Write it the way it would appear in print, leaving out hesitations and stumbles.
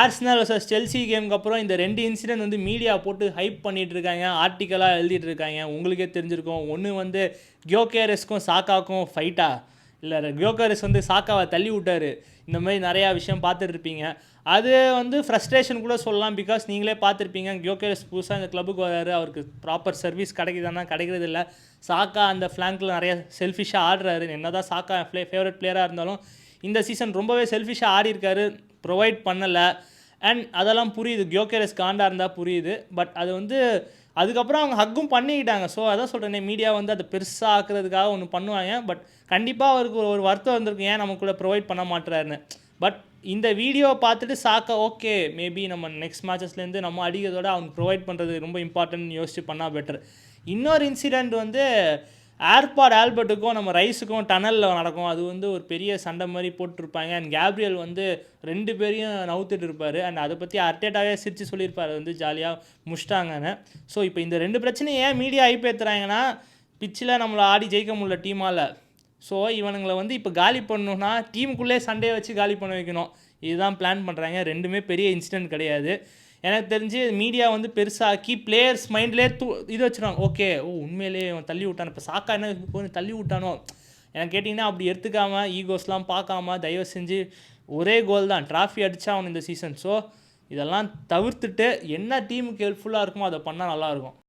Arsenal versus Chelsea கேமுக்கு அப்புறம் இந்த 2 இன்சிடென்ட் வந்து மீடியா போட்டு ஹைப் பண்ணிட்டு இருக்காங்க, ஆர்டிக்கலாக எழுதிட்டு இருக்காங்க. உங்களுக்கே தெரிஞ்சிருக்கும். ஒன்று வந்து கியோகேரஸ்க்கும் சாக்காவுக்கும் ஃபைட்டா, இல்லை கியோகேரஸ் வந்து சாக்காவை தள்ளி விட்டார். இந்த மாதிரி நிறையா விஷயம் பார்த்துட்டு இருப்பீங்க. அது வந்து ஃப்ரஸ்ட்ரேஷன் கூட சொல்லலாம். பிகாஸ் நீங்களே பார்த்துருப்பீங்க, கியோகேரஸ் புதுசாக இந்த கிளப்புக்கு வராரு, அவருக்கு ப்ராப்பர் சர்வீஸ் கிடைக்குதானா கிடைக்கிறது இல்லை. சாக்கா அந்த ஃப்ளாங்கில் நிறைய செல்ஃபிஷாக ஆடுறாரு. என்ன தான் சாக்கா ஃபேவரட் பிளேயராக இருந்தாலும் இந்த சீசன் ரொம்பவே செல்ஃபிஷாக ஆடி இருக்காரு, ப்ரொவைட் பண்ணலை. அண்ட் அதெல்லாம் புரியுது, கியோகேரஸ் காண்டாக இருந்தால் புரியுது. பட் அது வந்து அதுக்கப்புறம் அவங்க ஹக்கும் பண்ணிக்கிட்டாங்க. ஸோ அதான் சொல்கிறேனே, மீடியா வந்து அதை பெருசாக ஆக்குறதுக்காக ஒன்று பண்ணுவாங்க. பட் கண்டிப்பாக அவருக்கு ஒரு வருத்தம் வந்திருக்கு, ஏன் நமக்குள்ளே ப்ரொவைட் பண்ண மாட்டுறாருன்னு. பட் இந்த வீடியோவை பார்த்துட்டு சாக்கா ஓகே, மேபி நம்ம நெக்ஸ்ட் மேட்சஸ்லேருந்து நம்ம அடிக்கிறதோட அவங்க ப்ரொவைட் பண்ணுறது ரொம்ப இம்பார்ட்டன்ட் யோசிச்சு பண்ணால் பெட்டர். இன்னொரு இன்சிடெண்ட் வந்து ஏர்பாட் ஆல்பர்ட்டுக்கும் நம்ம ரைஸுக்கும் டனலில் நடக்கும். அது வந்து ஒரு பெரிய சண்டை மாதிரி போட்டிருப்பாங்க. அண்ட் கேப்ரியல் வந்து 2 பேரையும் நவுத்துட்டு இருப்பார். அண்ட் அதை பற்றி அர்டேட்டாவே சிரித்து சொல்லியிருப்பார், வந்து ஜாலியாக முஷ்டாங்கன்னு. ஸோ இப்போ இந்த 2 பிரச்சனையும் ஏன் மீடியா ஐப்பேற்றுறாங்கன்னா, பிச்சில் நம்மளை ஆடி ஜெயிக்க முடியல டீமால். ஸோ இவனுங்களை வந்து இப்போ காலி பண்ணணுன்னா டீமுக்குள்ளே சண்டையை வச்சு காலி பண்ண வைக்கணும். இதுதான் பிளான் பண்ணுறாங்க. 2மே பெரிய இன்சிடென்ட் கிடையாது. எனக்கு தெரிஞ்சு மீடியா வந்து பெருசாக்கி பிளேயர்ஸ் மைண்ட்லேயே இது வச்சுருவாங்க. ஓகே, உண்மையிலேயே அவன் தள்ளி விட்டான், இப்போ சாக்கா என்ன கொஞ்சம் தள்ளி விட்டானோ. எனக்கு கேட்டிங்கன்னா அப்படி எடுத்துக்காமல் ஈகோஸ்லாம் பார்க்காம தயவு செஞ்சு ஒரே கோல் தான், ட்ராஃபி அடித்தா அவன் இந்த சீசன். ஸோ இதெல்லாம் தவிர்த்துட்டு என்ன டீமுக்கு ஹெல்ப்ஃபுல்லாக இருக்குமோ அதை பண்ணால் நல்லாயிருக்கும்.